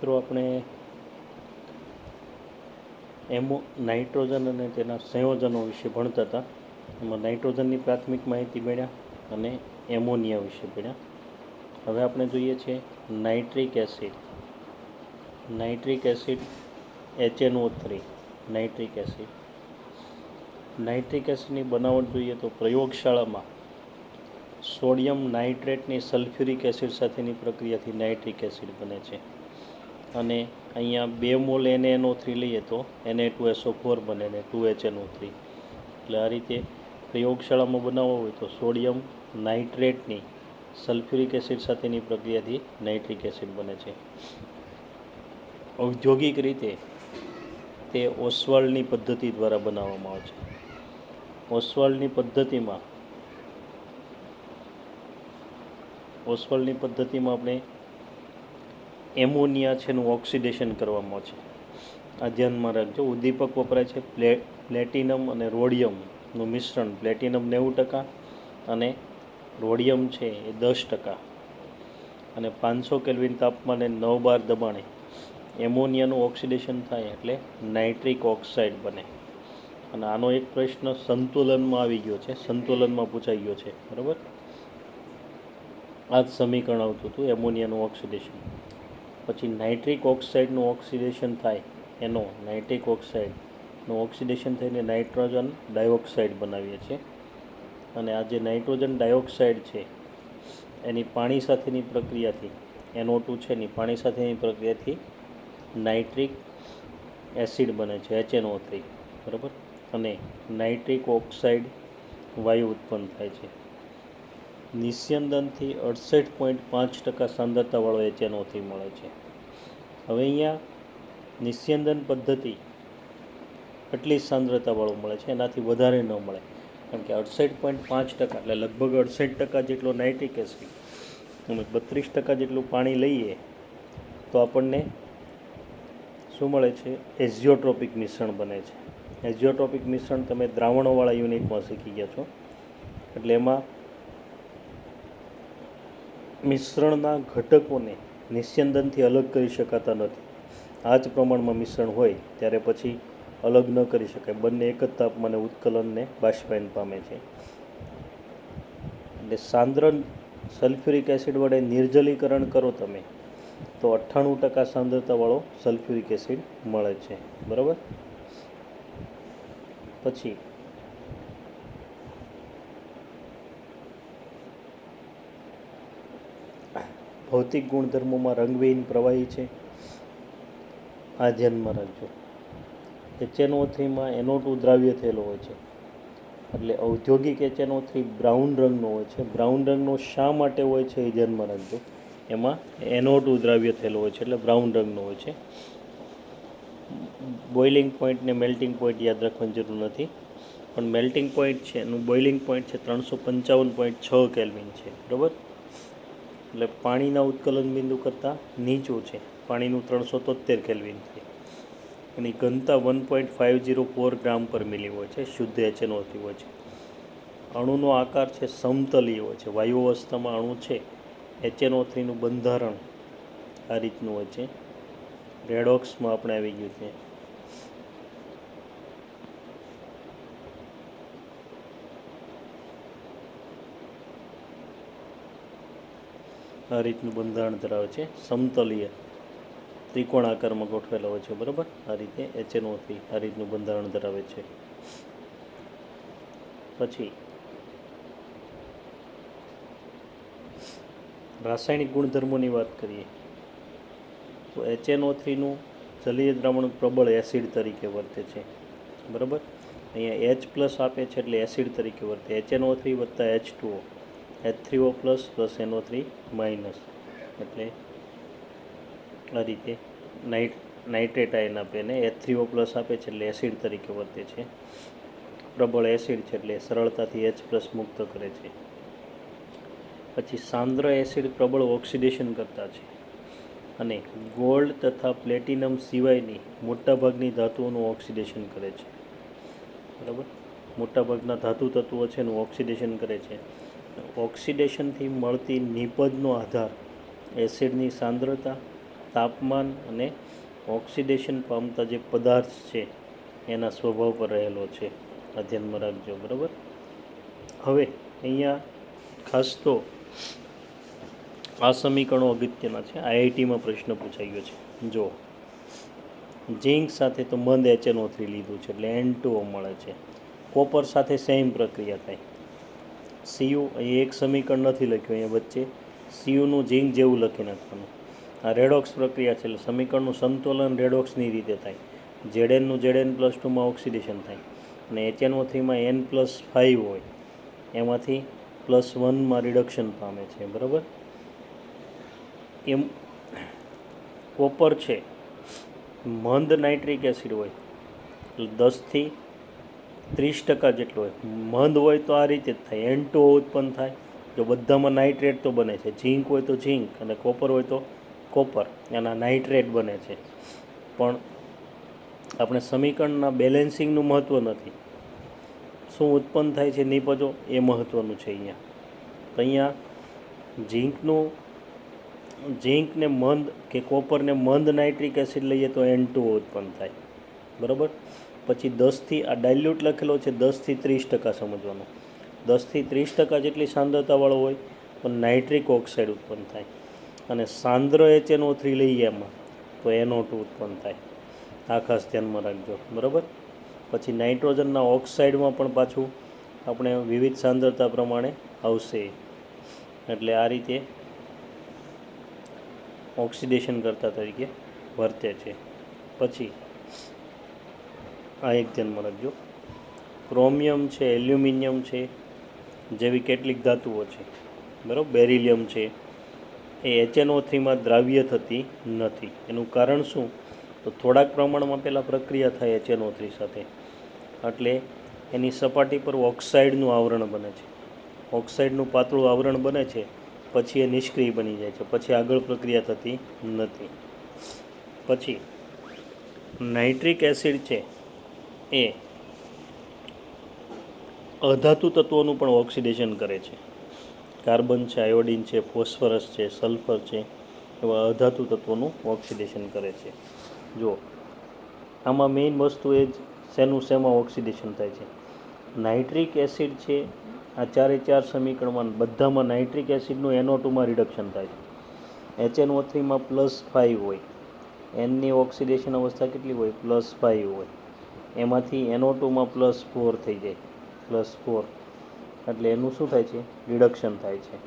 મિત્રો આપણે નાઇટ્રોજન અને તેના સંયોજનો વિશે ભણતા હતા. એમાં નાઇટ્રોજનની પ્રાથમિક માહિતી મેળવ્યા અને એમોનિયા વિશે ભણ્યા. હવે આપણે જોઈએ છે nitric acid. Nitric acid HNO3. Nitric acid nitric એસિડની બનાવટ જોઈએ તો પ્રયોગશાળામાં સોડિયમ નાઇટ્રેટની સલ્ફ્યુરિક એસિડ સાથેની પ્રક્રિયાથી નાઇટ્રિક એસિડ બને છે. અને અહીંયા 2 મોલ NaNO3 લઈએ તો Na2SO4 બને ને 2HNO3. એટલે આ રીતે પ્રયોગશાળામાં બનાવવો હોય તો સોડિયમ નાઇટ્રેટની સલ્ફ્યુરિક એસિડ સાથેની પ્રક્રિયાથી નાઇટ્રિક એસિડ બને છે. ઔદ્યોગિક રીતે તે ઓસ્વાલ્ડની પદ્ધતિ દ્વારા બનાવવામાં આવે છે. ઓસ્વાલ્ડની પદ્ધતિમાં આપણે એમોનિયા છે એનું ઓક્સિડેશન કરવામાં આવે છે. આ ધ્યાનમાં રાખજો. ઉદ્દીપક વપરાય છે પ્લેટિનમ અને રોડિયમનું મિશ્રણ. પ્લેટિનમ 90% અને રોડિયમ છે એ 10%. અને 500 કેલ્વિન તાપમાને 9 બાર દબાણે એમોનિયાનું ઓક્સિડેશન થાય એટલે નાઇટ્રિક ઓક્સાઇડ બને. અને આનો એક પ્રશ્ન સંતુલનમાં આવી ગયો છે, સંતુલનમાં પૂછાઈ ગયો છે. બરાબર, આ જ સમીકરણ આવતું હતું એમોનિયાનું ઓક્સિડેશન. પછી નાઇટ્રિક ઓક્સાઇડનું ઓક્સિડેશન થાય એનો નાઇટ્રિક ઓક્સાઇડનું ઓક્સિડેશન થઈને નાઇટ્રોજન ડાયોક્સાઇડ બનાવીએ છીએ. અને આ જે નાઇટ્રોજન ડાયોક્સાઇડ છે એની પાણી સાથેની પ્રક્રિયાથી NO2 છે એની પાણી સાથેની પ્રક્રિયાથી નાઇટ્રિક એસિડ બને છે HNO3. બરાબર, અને નાઇટ્રિક ઓક્સાઇડ વાયુ ઉત્પન્ન થાય છે. નિસ્યંદનથી 68.5% સાંદ્રતાવાળો HNO3 મળે છે. હવે અહીંયા નિસ્યંદન પદ્ધતિ એટલી સાંદ્રતાવાળું મળે છે, એનાથી વધારે ન મળે. કારણ કે 68.5% એટલે લગભગ 68% જેટલો નાઇટ્રિક એસિડ અને 32% જેટલું પાણી લઈએ તો આપણને શું મળે છે? એઝિયોટ્રોપિક મિશ્રણ બને છે. એઝિયોટ્રોપિક મિશ્રણ તમે દ્રાવણોવાળા યુનિટમાં શીખી ગયા છો. એટલે એમાં મિશ્રણના ઘટકોને નિસ્યંદનથી અલગ કરી શકાતા નથી. આ જ પ્રમાણમાં મિશ્રણ હોય ત્યારે પછી અલગ ન કરી શકાય. બંને એક જ તાપમાને ઉત્કલનને બાષ્પાયન પામે છે. એટલે સાંદ્ર સલ્ફ્યુરિક એસિડ વડે નિર્જલીકરણ કરો તમે તો 98% સાંદ્રતાવાળો સલ્ફ્યુરિક એસિડ મળે છે. બરાબર, પછી ભૌતિક ગુણધર્મોમાં રંગવિહીન પ્રવાહી છે. આ ધ્યાનમાં રાખજો. HNO3માં NO2 દ્રાવ્ય થયેલો હોય છે. એટલે ઔદ્યોગિક HNO3 બ્રાઉન રંગનો હોય છે. બ્રાઉન રંગનો શા માટે હોય છે એ ધ્યાનમાં રાખજો. એમાં NO2 દ્રાવ્ય થયેલો હોય છે એટલે બ્રાઉન રંગનો હોય છે. બોઇલિંગ પોઈન્ટ ને મેલ્ટિંગ પોઈન્ટ યાદ રાખવાની જરૂર નથી, પણ મેલ્ટિંગ પોઈન્ટ છે એનું બોઇલિંગ પોઈન્ટ છે 355.6 કેલ્વિન છે. બરાબર, એટલે પાણીના ઉત્કલન બિંદુ કરતાં નીચું છે. પાણીનું 373 કેલ્વિન છે. એની ઘનતા 1.504 ગ્રામ પર મિલી હોય છે. શુદ્ધ HNO3 હોય છે. અણુનો આકાર છે સમતલીય હોય છે. વાયુ અવસ્થામાં અણુ છે HNO3નું બંધારણ આ રીતનું હોય છે. રેડોક્સમાં આપણે આવી ગયું છે. આ રીતનું બંધારણ ધરાવે છે. સમતલીય ત્રિકોણ આકારમાં ગોઠવેલા હોય છે. બરાબર, આ રીતે HNO3 આ રીતનું બંધારણ ધરાવે છે. પછી રાસાયણિક ગુણધર્મોની વાત કરીએ તો HNO3નું જલીય દ્રાવણ પ્રબળ એસિડ તરીકે વર્તે છે. બરાબર, અહીંયા H+ આપે છે એટલે એસિડ તરીકે વર્તે. HNO3 વત્તા H2O, H3O plus plus NO3 minus, એટલે આ રીતે નાઇટ્રેટ આયન આપે ને H3O પ્લસ આપે છે એટલે એસિડ તરીકે વર્તે છે. પ્રબળ એસિડ છે એટલે સરળતાથી H+ મુક્ત કરે છે. પછી સાંદ્ર એસિડ પ્રબળ ઓક્સિડેશન કરતા છે અને ગોલ્ડ તથા પ્લેટિનમ સિવાયની મોટાભાગની ધાતુઓનું ઓક્સિડેશન કરે છે. બરાબર, મોટાભાગના ધાતુ તત્વો છે એનું ઓક્સિડેશન કરે છે. ઓક્સિડેશનથી મળતી નિપજનો આધાર એસિડની સાંદ્રતા તાપમાન અને ઓક્સિડેશન પામતા જે પદાર્થ છે એના સ્વભાવ પર રહેલો છે. આ ધ્યાનમાં રાખજો. બરાબર. હવે અહીંયા ખાસ તો આ સમીકરણો અગત્યના છે. આઈઆઈટીમાં પ્રશ્ન પૂછાઈ ગયો છે. જો ઝીંક સાથે તો મંદ HNO3 લીધું છે એટલે N2O મળે છે. કોપર સાથે સેમ પ્રક્રિયા થાય. Cu અહીં એક સમીકરણ નથી લખ્યું, અહીંયા વચ્ચે Cuનું ઝીંક જેવું લખી નાખવાનું. આ રેડોક્સ પ્રક્રિયા છે એટલે સમીકરણનું સંતુલન રેડોક્સની રીતે થાય. Znનું Zn+2માં ઓક્સિડેશન થાય અને HNO3માં N+5 હોય એમાંથી +1માં રિડક્શન પામે છે. બરાબર. એમ કોપર છે મંદ નાઇટ્રિક એસિડ હોય એટલે 10 થી 30% જેટલો હોય. મંદ હોય તો આ રીતે જ થાય, N2O ઉત્પન્ન થાય. જો બધામાં નાઇટ્રેટ તો બને છે, ઝીંક હોય તો ઝીંક અને કોપર હોય તો કોપર, એના નાઇટ્રેટ બને છે. પણ આપણે સમીકરણના બેલેન્સિંગનું મહત્ત્વ નથી, શું ઉત્પન્ન થાય છે નિપજો એ મહત્ત્વનું છે અહીંયા. તો અહીંયા ઝીંકને મંદ કે કોપરને મંદ નાઇટ્રિક એસિડ લઈએ તો N2O ઉત્પન્ન થાય. બરાબર. પછી 10થી આ ડાયલ્યુટ લખેલો છે 10થી 30% સમજવાનો. 10થી 30% જેટલી સાંદ્રતાવાળો હોય તો નાઇટ્રિક ઓક્સાઇડ ઉત્પન્ન થાય અને સાંદ્ર HNO3 લઈએ એમાં તો NO2 ઉત્પન્ન થાય. આ ખાસ ધ્યાનમાં રાખજો. બરાબર. પછી નાઇટ્રોજનના ઓક્સાઇડમાં પણ પાછું આપણે વિવિધ સાંદ્રતા પ્રમાણે આવશે એટલે આ રીતે ઓક્સિડેશન કરતા તરીકે વર્તે છે. પછી આ એક ધ્યાનમાં રાખજો, ક્રોમિયમ છે, એલ્યુમિનિયમ છે જેવી કેટલીક ધાતુઓ છે, બરાબર, બેરિલિયમ છે, એ HNO3માં દ્રાવ્ય થતી નથી. એનું કારણ શું? તો થોડાક પ્રમાણમાં પહેલાં પ્રક્રિયા થાય HNO3 સાથે એટલે એની સપાટી પર ઓક્સાઇડનું આવરણ બને છે. ઓક્સાઇડનું પાતળું આવરણ બને છે, પછી એ નિષ્ક્રિય બની જાય છે, પછી આગળ પ્રક્રિયા થતી નથી. પછી નાઇટ્રિક એસિડ છે એ અધાતુ તત્વોનું પણ ઓક્સિડેશન કરે છે. કાર્બન છે, આયોડિન છે, ફોસ્ફરસ છે, સલ્ફર છે, એવા અધાતુ તત્વોનું ઓક્સિડેશન કરે છે. જો આમાં મેઇન વસ્તુ એ જ શેમાં ઓક્સિડેશન થાય છે. નાઇટ્રિક એસિડ છે, આ 4 સમીકરણમાં બધામાં નાઇટ્રિક એસિડનું NO2માં રિડક્શન થાય છે. HNO3માં +5 હોય, Nની ઓક્સિડેશન અવસ્થા કેટલી હોય? +5 હોય. એમાંથી NO2માં +4 થઈ જાય, +4 એટલે એનું શું થાય છે? રિડક્શન થાય છે.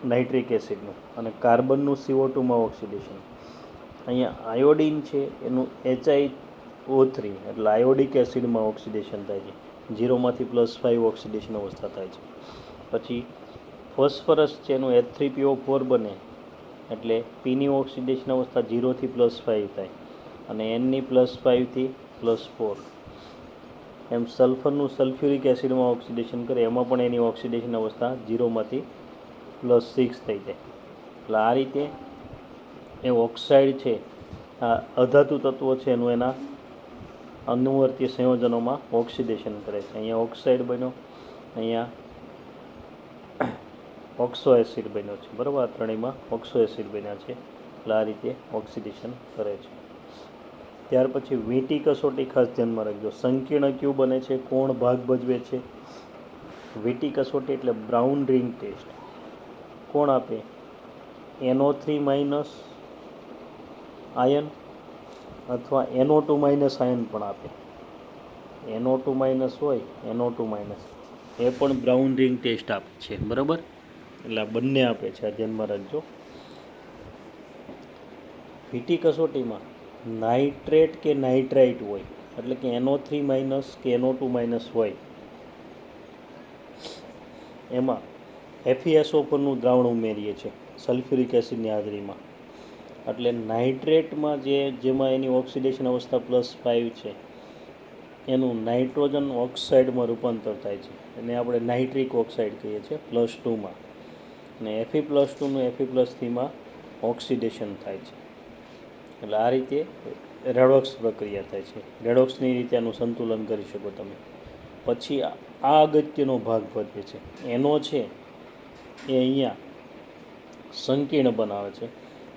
નાઇટ્રિક એસિડનું. અને કાર્બનનું CO2માં ઓક્સિડેશન. અહીંયા આયોડિન છે એનું HiO3 એટલે આયોડિક એસિડમાં ઓક્સિડેશન થાય છે. 0માંથી +5 ઓક્સિડેશન અવસ્થા થાય છે. પછી ફોસ્ફરસ છે એનું H3PO4 બને એટલે Pની ઓક્સિડેશન અવસ્થા 0થી +5 થાય અને Nની +5થી +4. એમ સલ્ફરનું સલ્ફ્યુરિક એસિડમાં ઓક્સિડેશન કરે એમાં પણ એની ઓક્સિડેશન અવસ્થા 0માંથી +6 થઈ જાય. એટલે આ રીતે એ ઓક્સાઇડ છે, આ અધાતુ તત્વો છે એનું એના અનુવર્તી સંયોજનોમાં ઓક્સિડેશન કરે છે. અહીંયા ઓક્સાઇડ બન્યો, અહીંયા ઓક્સો એસિડ બન્યો છે. બરાબર. આ ત્રણેયમાં ઓક્સો એસિડ બન્યા છે એટલે આ રીતે ઓક્સિડેશન કરે છે. ત્યાર પછી વીટી કસોટી ખાસ ધ્યાનમાં રાખજો. સંકીર્ણ ક્યુ બને છે, કોણ ભાગ ભજવે છે? વીટી કસોટી એટલે બ્રાઉન રિંગ ટેસ્ટ. કોણ આપે? NO3- આયન અથવા NO2- આયન પણ આપે. NO2- હોય, NO2- એ પણ બ્રાઉન રિંગ ટેસ્ટ આપે છે. બરાબર. એટલે આ બંને આપે છે, આ ધ્યાનમાં રાખજો. વીટી કસોટીમાં નાઇટ્રેટ કે નાઇટ્રાઇટ હોય એટલે કે NO3- કે NO2- હોય એમાં FeSO4નું દ્રાવણ ઉમેરીએ છીએ સલ્ફ્યુરિક એસિડની હાજરીમાં. એટલે નાઇટ્રેટમાં જેમાં એની ઓક્સિડેશન અવસ્થા +5 છે એનું નાઇટ્રોજન ઓક્સાઇડમાં રૂપાંતર થાય છે. એને આપણે નાઇટ્રિક ઓક્સાઇડ કહીએ છીએ +2માં. અને Fe+2નું Fe+3માં ઓક્સિડેશન થાય છે. એટલે આ રીતે રેડોક્સ પ્રક્રિયા થાય છે. રેડોક્સની રીતે આનું સંતુલન કરી શકો તમે. પછી આ અગત્યનો ભાગ ભજવે છે. એનો છે એ અહીંયા સંકીર્ણ બનાવે છે.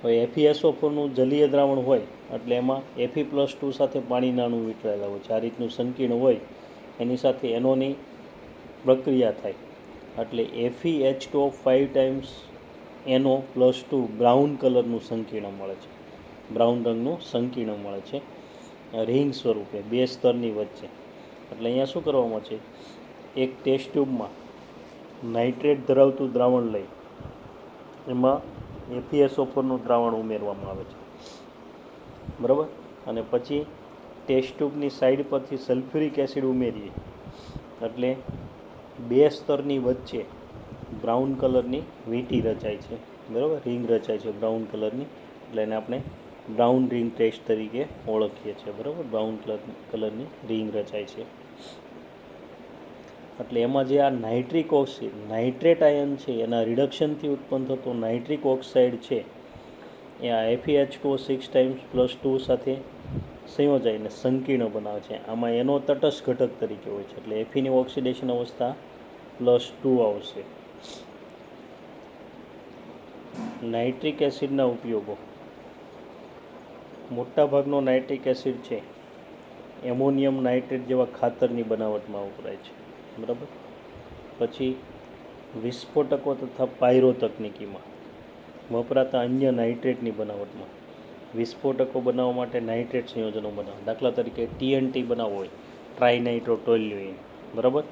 હવે FeSO4નું જલીય દ્રાવણ હોય એટલે એમાં Fe+2 સાથે પાણીના અણુ વીંટળાયેલા હોય છે. આ રીતનું સંકીર્ણ હોય એની સાથે એનોની પ્રક્રિયા થાય એટલે FeH2O5 ટાઈમ્સ NO+2 બ્રાઉન કલરનું સંકીર્ણ મળે છે. બ્રાઉન રંગનું સંકીર્ણ મળે છે રિંગ સ્વરૂપે 2 સ્તરની વચ્ચે. એટલે અહીંયા શું કરવામાં છે, એક ટેસ્ટ ટ્યુબમાં નાઇટ્રેટ ધરાવતું દ્રાવણ લઈ એમાં FeSO4નું દ્રાવણ ઉમેરવામાં આવે છે, બરાબર. અને પછી ટેસ્ટ ટ્યુબની સાઈડ પરથી સલ્ફ્યુરિક એસિડ ઉમેરીએ એટલે 2 સ્તરની વચ્ચે બ્રાઉન કલરની વીંટી રચાય છે, બરાબર, રિંગ રચાય છે બ્રાઉન કલરની. એટલે એને આપણે બ્રાઉન રિંગ ટેસ્ટ તરીકે ઓળખીએ છીએ, બરાબર. બ્રાઉન કલરની રિંગ રચાય છે. એટલે એમાં જે આ નાઇટ્રિક ઓક્સાઇડ નાઇટ્રેટ આયન છે એના રિડક્શનથી ઉત્પન્ન થતો નાઇટ્રિક ઓક્સાઇડ છે એ આ FeH2O6 +2 સાથે સંયોજાઈને સંકીર્ણ બનાવે છે. આમાં એનો તટસ્થ ઘટક તરીકે હોય છે એટલે Feની ઓક્સિડેશન અવસ્થા +2 આવશે. નાઇટ્રિક એસિડના ઉપયોગો. મોટાભાગનો નાઇટ્રિક એસિડ છે એમોનિયમ નાઇટ્રેટ જેવા ખાતરની બનાવટમાં વપરાય છે, બરાબર. પછી વિસ્ફોટકો તથા પાયરો તકનીકીમાં વપરાતા અન્ય નાઇટ્રેટની બનાવટમાં વિસ્ફોટકો બનાવવા માટે નાઇટ્રેટ સંયોજનો બનાવવા. દાખલા તરીકે TNT બનાવવો હોય, ટ્રાઇનાઇટ્રોટોલ્યુઇન, બરાબર.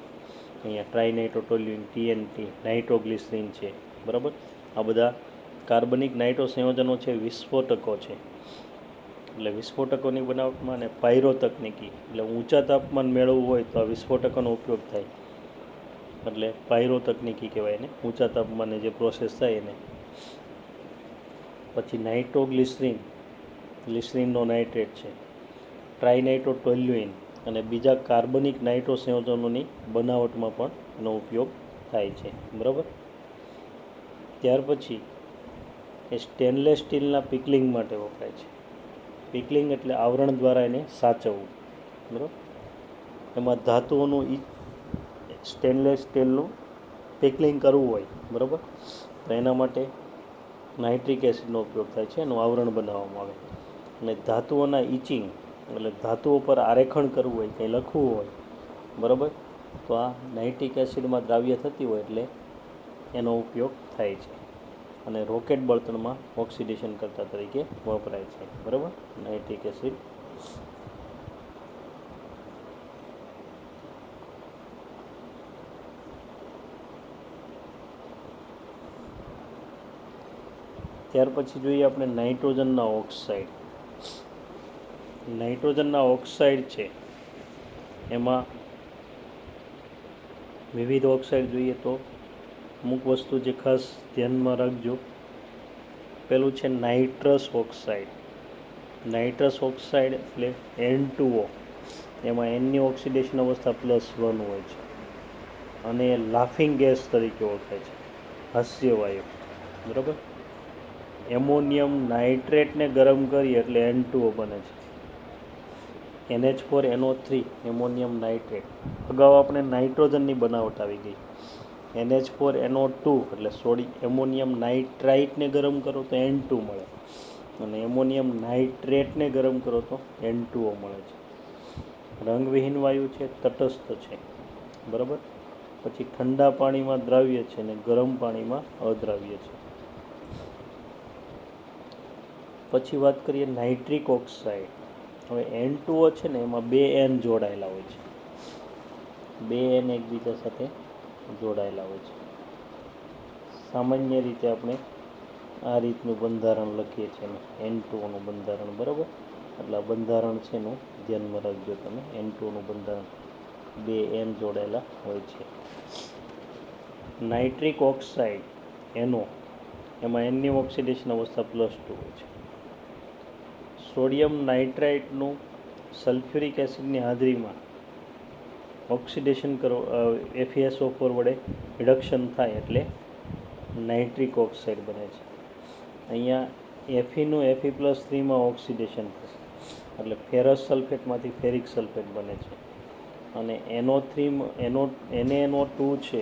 અહીંયા ટ્રાઇનાઇટ્રોટોલ્યુઇન, TNT, નાઇટ્રોગ્લિસરીન છે, બરાબર. આ બધા કાર્બનિક નાઇટ્રો સંયોજનો છે, વિસ્ફોટકો છે. એટલે વિસ્ફોટકોની બનાવટમાં અને પાયરો તકનીકી એટલે ઊંચા તાપમાન મેળવવું હોય તો આ વિસ્ફોટકોનો ઉપયોગ થાય એટલે પાયરો તકનીકી કહેવાય એને, ઊંચા તાપમાને જે પ્રોસેસ થાય એને. પછી નાઇટ્રોગ્લિસરીન, ગ્લિસરીનનો નાઇટ્રેટ છે, ટ્રાઇનાઇટ્રોટોલ્યુઇન અને બીજા કાર્બનિક નાઇટ્રો સંયોજનોની બનાવટમાં પણ એનો ઉપયોગ થાય છે, બરાબર. ત્યાર પછી એ સ્ટેનલેસ સ્ટીલના પિકલિંગ માટે વપરાય છે. પિકલિંગ એટલે આવરણ દ્વારા એને સાચવવું, બરાબર. એમાં ધાતુઓનું સ્ટેનલેસ સ્ટીલનું પિકલિંગ કરવું હોય, બરાબર, તો એના માટે નાઇટ્રિક એસિડનો ઉપયોગ થાય છે, એનું આવરણ બનાવવામાં આવે. અને ધાતુઓના ઇચિંગ એટલે ધાતુઓ પર આરેખણ કરવું હોય, કંઈ લખવું હોય, બરાબર, તો આ નાઇટ્રિક એસિડમાં દ્રાવ્ય થતી હોય એટલે એનો ઉપયોગ થાય છે. અને રોકેટ બળતણમાં ઓક્સિડેશન કરતા તરીકે વપરાય છે, બરાબર, નાઇટ્રિક એસિડ. ત્યાર પછી જોઈએ આપણે નાઇટ્રોજનના ઓક્સાઇડ. નાઇટ્રોજનના ઓક્સાઇડ છે એમાં વિવિધ ઓક્સાઇડ જોઈએ તો અમુક વસ્તુ જે ખાસ ધ્યાનમાં રાખજો. પેલું છે નાઇટ્રસ ઓક્સાઇડ. નાઇટ્રસ ઓક્સાઇડ એટલે N2O, એમાં Nની ઓક્સિડેશન અવસ્થા +1 હોય છે અને લાફિંગ ગેસ તરીકે ઓળખાય છે, હાસ્યવાયુ, બરાબર. એમોનિયમ નાઇટ્રેટને ગરમ કરીએ એટલે N2O બને છે. NH4NO3 ammonium nitrate. અગાઉ આપણે નાઇટ્રોજનની બનાવટ આવી ગઈ. NH4NO2 એટલે એમોનિયમ નાઇટ્રાઇટને ગરમ કરો તો N2 મળે અને એમોનિયમ નાઇટ્રેટને ગરમ કરો તો N2O મળે છે. રંગવિહીન વાયુ છે, તટસ્થ છે, બરાબર. પછી ઠંડા પાણીમાં દ્રાવ્ય છે અને ગરમ પાણીમાં અદ્રાવ્ય છે. પછી વાત કરીએ નાઇટ્રિક ઓક્સાઇડ. હવે N2O છે ને એમાં 2 N જોડાયેલા હોય છે, 2 N એકબીજા સાથે જોડાયેલા હોય છે. સામાન્ય રીતે આપણે આ રીતનું બંધારણ લખીએ છીએ N2Oનું બંધારણ, બરાબર. એટલે આ બંધારણ છે એનું ધ્યાનમાં રાખજો તમે. N2Oનું બંધારણ 2 N જોડાયેલા હોય છે. નાઇટ્રિક ઓક્સાઇડ NO એમાં Nની ઓક્સિડેશન અવસ્થા +2 હોય છે. સોડિયમ નાઇટ્રાઇટનું સલ્ફ્યુરિક એસિડની હાજરીમાં ઓક્સિડેશન FeSO4 વડે રિડક્શન થાય એટલે નાઇટ્રિક ઓક્સાઇડ બને છે. અહીંયા Feનું Fe+3માં ઓક્સિડેશન થશે એટલે ફેરસ સલ્ફેટમાંથી ફેરિક સલ્ફેટ બને છે. અને NaNO2 છે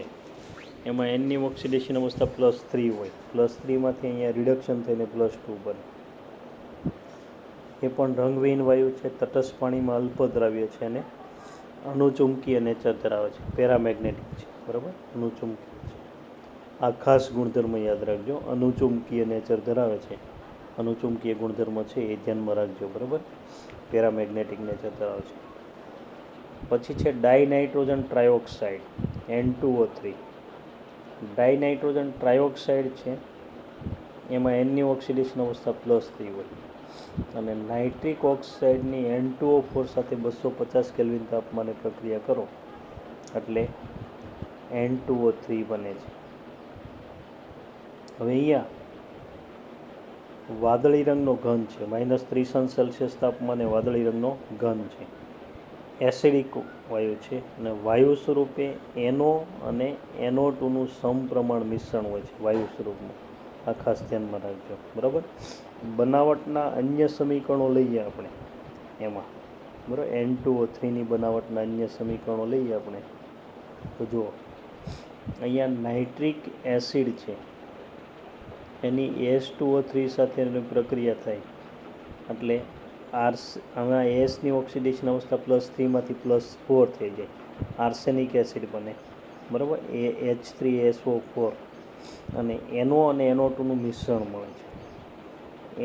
એમાં એનની ઓક્સિડેશન અવસ્થા +3 હોય. +3માંથી અહીંયા રિડક્શન થઈને +2 બને. એ પણ રંગવિહીન વાયુ છે, તટસ્થ પાણીમાં અલ્પદ્રાવ્ય છે અને અણુચુંબકીય નેચર ધરાવે છે, પેરામેગ્નેટિક છે. બરાબર, અણુચુંબકીય છે. આ ખાસ ગુણધર્મ યાદ રાખજો, અણુચુંબકીય નેચર ધરાવે છે. અણુચુંબકીય ગુણધર્મ છે એ ધ્યાનમાં રાખજો. બરાબર, પેરામેગ્નેટિક નેચર ધરાવે છે. પછી છે ડાયનાઇટ્રોજન ટ્રાયોક્સાઇડ, N2O3. ડાયનાઇટ્રોજન ટ્રાયોક્સાઇડ છે એમાં એનની ઓક્સિડેશન અવસ્થા +3 હોય અને નાઇટ્રિક ઓક્સાઇડની N2O4 સાથે 250 કેલ્વિન તાપમાને પ્રક્રિયા કરો એટલે N2O3 બને છે. હવે અહીંયા વાદળી રંગનો ઘન છે, -30°C તાપમાને વાદળી રંગનો ઘન છે, એસિડિક વાયુ છે અને વાયુ સ્વરૂપે NO અને NO2નું સમપ્રમાણ મિશ્રણ હોય છે વાયુ સ્વરૂપમાં. આ ખાસ ધ્યાનમાં રાખજો. બરાબર, બનાવટના અન્ય સમીકરણો લઈએ આપણે એમાં. બરાબર, N2O3ની બનાવટના અન્ય સમીકરણો લઈએ આપણે તો જુઓ, અહીંયા નાઇટ્રિક એસિડ છે એની H2O3 સાથેની પ્રક્રિયા થાય એટલે આમાં એસની ઓક્સિડેશન અવસ્થા +3માંથી +4 થઈ જાય, આર્સેનિક એસિડ બને. બરાબર, H3SO4 અને NO અને NO2નું મિશ્રણ મળે છે.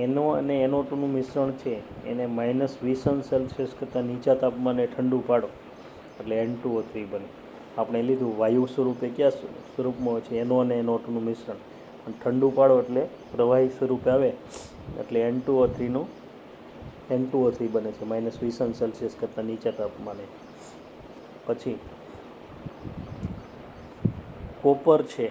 NO અને NO2નું મિશ્રણ છે એને -20°C કરતાં નીચા તાપમાને ઠંડુ પાડો એટલે N2O3 બને. આપણે લીધું વાયુ સ્વરૂપે કયા સ્વરૂપમાં હોય છે, NO અને NO2નું મિશ્રણ, અને ઠંડુ પાડો એટલે પ્રવાહી સ્વરૂપે આવે એટલે N2O3 બને છે -20°C કરતાં નીચા તાપમાને. પછી કોપર છે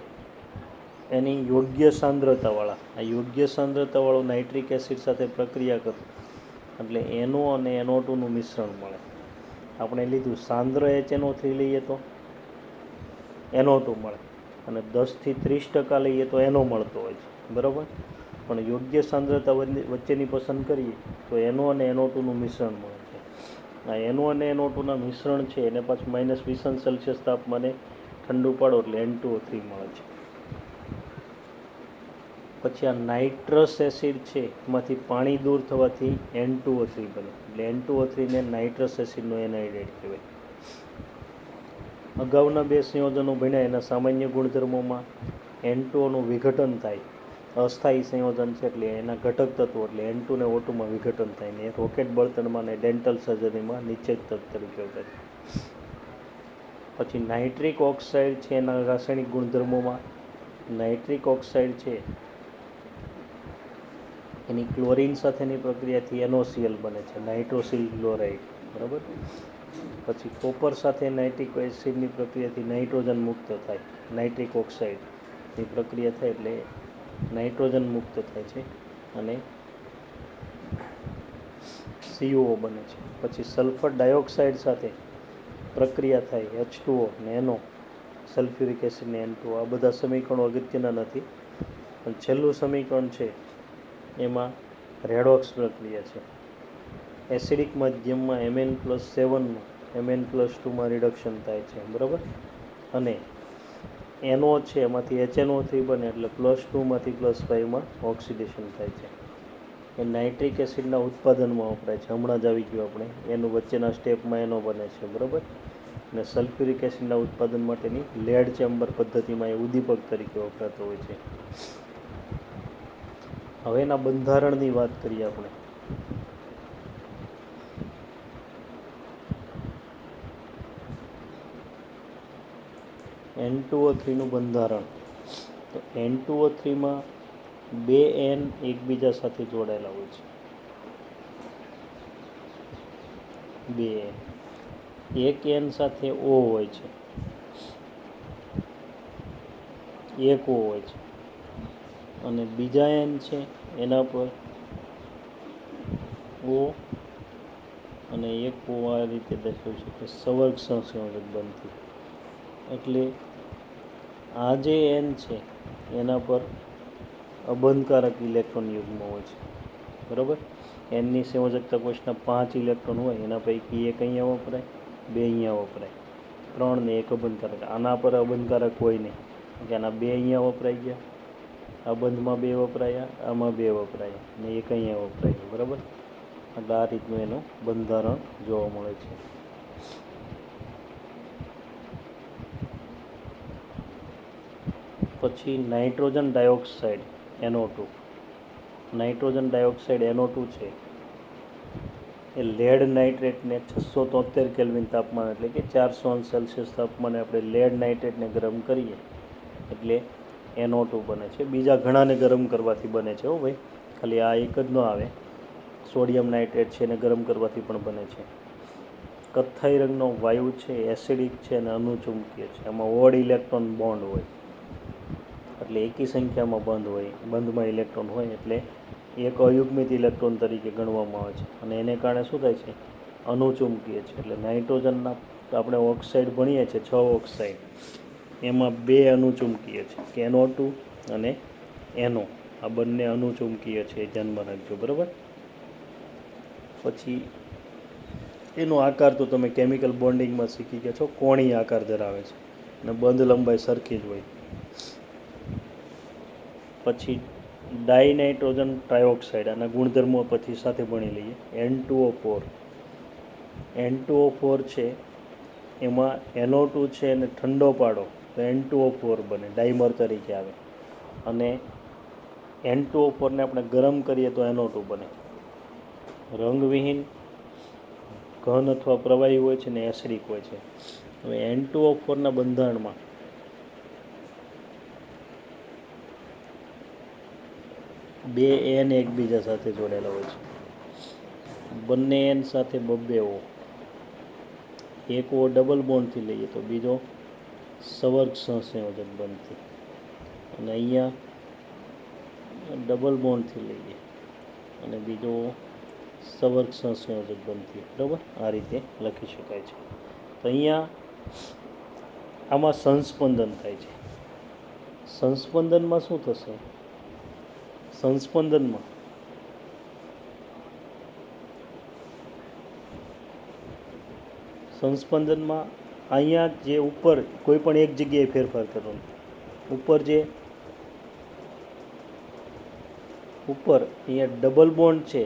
એની યોગ્ય સાંદ્રતાવાળું નાઇટ્રિક એસિડ સાથે પ્રક્રિયા કરો એટલે NO અને NO2નું મિશ્રણ મળે. આપણે લીધું સાંદ્ર HNO3 લઈએ તો NO2 મળે અને 10થી 30% લઈએ તો NO મળતો હોય છે. બરાબર, પણ યોગ્ય સાંદ્રતા વચ્ચેની પસંદ કરીએ તો NO અને NO2નું મિશ્રણ મળે છે. આ NO અને NO2ના મિશ્રણ છે એને પાછું -20°C તાપમાને ઠંડુ પાડો એટલે N2O3 મળે છે. પછી આ નાઇટ્રસ એસિડ છે એમાંથી પાણી દૂર થવાથી N2O3 બને એટલે N2O3ને નાઇટ્રસ એસિડનો એનાઇડ્રેટ કહેવાય. અગાઉના બે સંયોજનો ભણ્યા એના સામાન્ય ગુણધર્મોમાં N2Oનું વિઘટન થાય, અસ્થાયી સંયોજન છે એટલે એના ઘટક તત્વો એટલે N2 ને O2માં વિઘટન થાય ને રોકેટ બળતણમાં ને ડેન્ટલ સર્જરીમાં નિશ્ચિત તત્વ તરીકે વપરાય છે. પછી નાઇટ્રિક ઓક્સાઇડ છે એના રાસાયણિક ગુણધર્મોમાં નાઇટ્રિક ઓક્સાઇડ છે એની ક્લોરિન સાથેની પ્રક્રિયાથી NOCl બને છે, નાઇટ્રોસિલ ક્લોરાઇડ. બરાબર, પછી કોપર સાથે નાઇટ્રિક એસિડની પ્રક્રિયાથી નાઇટ્રોજન મુક્ત થાય, નાઇટ્રિક ઓક્સાઇડની પ્રક્રિયા થાય એટલે નાઇટ્રોજન મુક્ત થાય છે અને CO બને છે. પછી સલ્ફર ડાયોક્સાઇડ સાથે પ્રક્રિયા થાય H2O ને NO, સલ્ફ્યુરિક એસિડ ને N2. આ બધા સમીકરણો અગત્યના નથી, પણ છેલ્લું સમીકરણ છે એમાં રેડોક્સ પ્રક્રિયા છે. એસિડિક માધ્યમમાં Mn+7 Mn+2માં રિડક્શન થાય છે. બરાબર, અને NO છે એમાંથી HNO3 બને એટલે +2માંથી +5માં ઓક્સિડેશન થાય છે. એ નાઇટ્રિક એસિડના ઉત્પાદનમાં વપરાય છે, હમણાં જ આવી ગયું આપણે એનું વચ્ચેના સ્ટેપમાં NO બને છે. બરાબર, અને સલ્ફ્યુરિક એસિડના ઉત્પાદન માટેની લેડ ચેમ્બર પદ્ધતિમાં એ ઉદ્દીપક તરીકે વપરાતો હોય છે. હવે એના બંધારણની વાત કરીએ આપણે. N2O3નું બંધારણ તો N2O3માં 2 N એકબીજા સાથે જોડાયેલા હોય છે, 2 N. એક N સાથે O હોય છે, એક O હોય છે અને બીજા N છે એના પર O અને એક O આ રીતે દર્શાવી શકે, સંવર્ગ સહસંયોજક બનતી. એટલે આ જે N છે એના પર અબંધકારક ઇલેક્ટ્રોન યુગ્મ હોય છે. બરાબર, Nની સંયોજકતા કોષના 5 ઇલેક્ટ્રોન હોય એના પૈકી એક અહીંયા વપરાય, 2 અહીંયા વપરાય, 3 ને 1 અબંધકારક. આના પર અબંધકારક હોય નહીં કે આના બે અહીંયા વપરાઈ ગયા, આ બંધમાં બે વપરાયા, આમાં બે વપરાયા અને એક અહીંયા વપરાય, બરાબર. એટલે આ રીતનું એનું બંધારણ જોવા મળે છે. પછી nitrogen dioxide NO2. Nitrogen dioxide NO2 છે એ લેડ નાઇટ્રેટને 673 કેલ્વિન તાપમાન એટલે કે 400°C તાપમાને આપણે લેડ નાઇટ્રેટને ગરમ કરીએ એટલે NO2 બને છે. બીજા ઘણાને ગરમ કરવાથી બને છે, હો ભાઈ, ખાલી આ એક જ ન આવે. સોડિયમ નાઇટ્રેટ છે એને ગરમ કરવાથી પણ બને છે. કથ્થાઈ રંગનો વાયુ છે એસિડિક છે અને અનુચુંબકીય છે. આમાં ઓડ ઇલેક્ટ્રોન બોન્ડ હોય એટલે એકી સંખ્યામાં બંધ હોય, બંધમાં ઇલેક્ટ્રોન હોય એટલે એક અયુગ્મિત ઇલેક્ટ્રોન તરીકે ગણવામાં આવે છે અને એને કારણે શું થાય છે, અનુચુંબકીય છે. એટલે નાઇટ્રોજનના આપણે ઓક્સાઇડ ભણીએ છીએ 6 ઓક્સાઇડ, એમાં 2 અનુચુંબકીય છે કે NO2 અને NO. આ બંને અનુચુંબકીય છે, ધ્યાનમાં રાખજો, બરાબર. પછી એનો આકાર તો તમે કેમિકલ બોન્ડિંગમાં શીખી ગયા છો, કોણીય આકાર ધરાવે છે અને બંધ લંબાઈ સરખી જ હોય. પછી ડાયનાઇટ્રોજન ટ્રાયોક્સાઇડ, આના ગુણધર્મો પછી સાથે ભણી લઈએ. N2O4. N2O4 છે એમાં NO2 છે અને ઠંડો પાડો તો N2O4 બને, ડાયમર તરીકે આવે. અને N2O4 ને આપણે ગરમ કરીએ તો NO2 બને. રંગવિહીન, ઘન અથવા પ્રવાહી હોય છે ને એસિડિક હોય છે. હવે N2O4ના બંધારણમાં બે N એકબીજા સાથે જોડેલા હોય છે. બંને N સાથે બબ્બે O. એક O ડબલ બોન્ડથી લઈએ તો બીજો સવર્ગ સહસંયોજક બનતી, અને અહીંયા ડબલ બોન્ડથી લઈએ અને બીજો સવર્ગ સહસંયોજક બનતી, બરાબર. આ રીતે લખી શકાય છે. તો અહીંયા આમાં સંસ્પંદન થાય છે. સંસ્પંદનમાં શું થશે, સંસ્પંદનમાં અહીંયા જે ઉપર કોઈ પણ એક જગ્યાએ ફેરફાર કરવાનો, ઉપર અહીંયા ડબલ બોન્ડ છે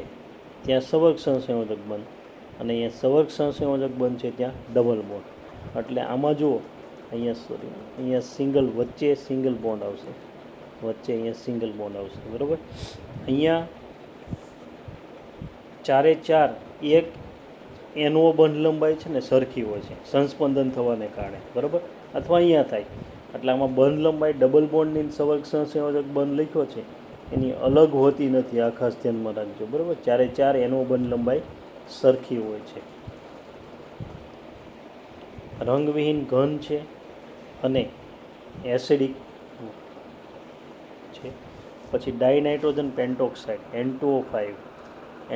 ત્યાં સવર્ગ સહસંયોજક બંધ, અને અહીંયા સવર્ગ સહસંયોજક બંધ છે ત્યાં ડબલ બોન્ડ. એટલે આમાં જુઓ, અહીંયા સિંગલ, વચ્ચે સિંગલ બોન્ડ આવશે, અહીંયા સિંગલ બોન્ડ આવશે, બરાબર. અહીંયા ચારે ચાર એક NO બંધ લંબાઈ છે ને સરખી હોય છે સંસ્પંદન થવાને કારણે, બરાબર. અથવા અહીંયા થાય એટલે આમાં બંધ લંબાઈ ડબલ બોન્ડની સવર્ગ સહસંયોજક બંધ લખ્યો છે એની અલગ હોતી નથી, આ ખાસ ધ્યાનમાં રાખજો, બરાબર. ચારે ચાર NO બંધ લંબાઈ સરખી હોય છે. રંગવિહીન, ઘન છે અને એસિડિક છે. પછી ડાયનાઇટ્રોજન પેન્ટોક્સાઇડ N2O5.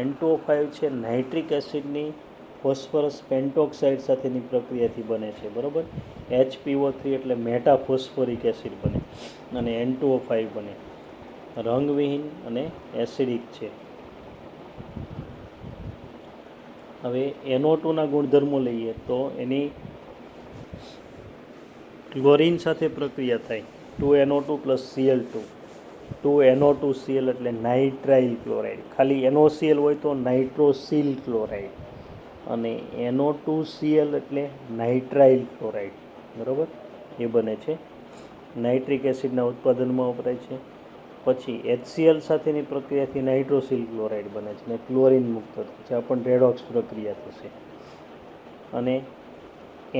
N2O5 છે નાઇટ્રિક એસિડની ફોસ્ફરસ પેન્ટોક્સાઇડ સાથેની પ્રક્રિયાથી બને છે, બરાબર. HPO3 એટલે મેટાફોસ્ફોરિક એસિડ બને અને N2O5 બને. રંગવિહીન અને એસિડિક છે. હવે NO2ના ગુણધર્મો લઈએ તો એની ક્લોરીન સાથે પ્રક્રિયા થાય, 2NO2 + Cl2. 2NO2Cl એટલે નાઇટ્રાઇલ ક્લોરાઇડ, ખાલી NOCl હોય તો નાઇટ્રોસિલ ક્લોરાઇડ, અને NO2Cl એટલે નાઇટ્રાઇલ ક્લોરાઇડ, બરાબર. એ બને છે, નાઇટ્રિક એસિડના ઉત્પાદનમાં વપરાય છે. પછી HCl સાથેની પ્રક્રિયાથી નાઇટ્રોસિલ ક્લોરાઇડ બને છે અને ક્લોરીન મુક્ત થાય છે. આ પણ રેડોક્સ પ્રક્રિયા થશે. અને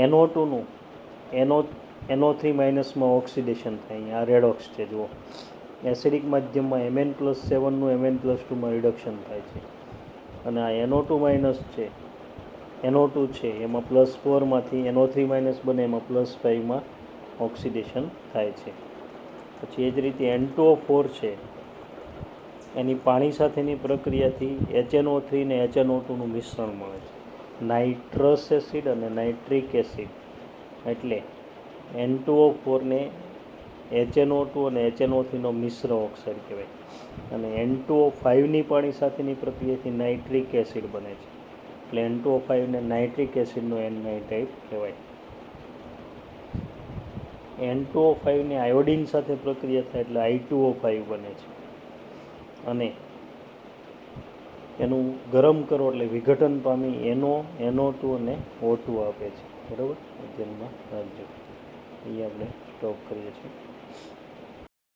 NO2નું NO3- માં ઓક્સિડેશન થાય, અહીંયા આ રેડોક્સ છે, જુઓ. એસિડિક માધ્યમમાં Mn+7નું Mn+2માં રિડક્શન થાય છે, અને આ NO2- છે, NO2 છે એમાં +4માંથી NO3- બને, એમાં +5માં ઓક્સિડેશન થાય છે. પછી એ જ રીતે N2O4 છે એની પાણી સાથેની પ્રક્રિયાથી HNO3 ને HNO2નું મિશ્રણ મળે છે, નાઇટ્રસ એસિડ અને નાઇટ્રિક એસિડ. એટલે N2O4 ને HNO2 અને HNO3નો મિશ્ર ઓક્સાઇડ કહેવાય. અને N2O5ની પાણી સાથેની પ્રક્રિયાથી નાઇટ્રિક એસિડ બને છે, એટલે N2O5 ને નાઇટ્રિક એસિડનો N નાઇટ્રાઇટ કહેવાય. N2O5 ને આયોડિન સાથે પ્રક્રિયા થાય એટલે I2O5 બને છે, અને એનું ગરમ કરો એટલે વિઘટન પામી NO2 અને O2 આપે છે. બરાબર, ધ્યાનમાં રાખજો. અહીંયા આપણે સ્ટોપ કરીએ છીએ.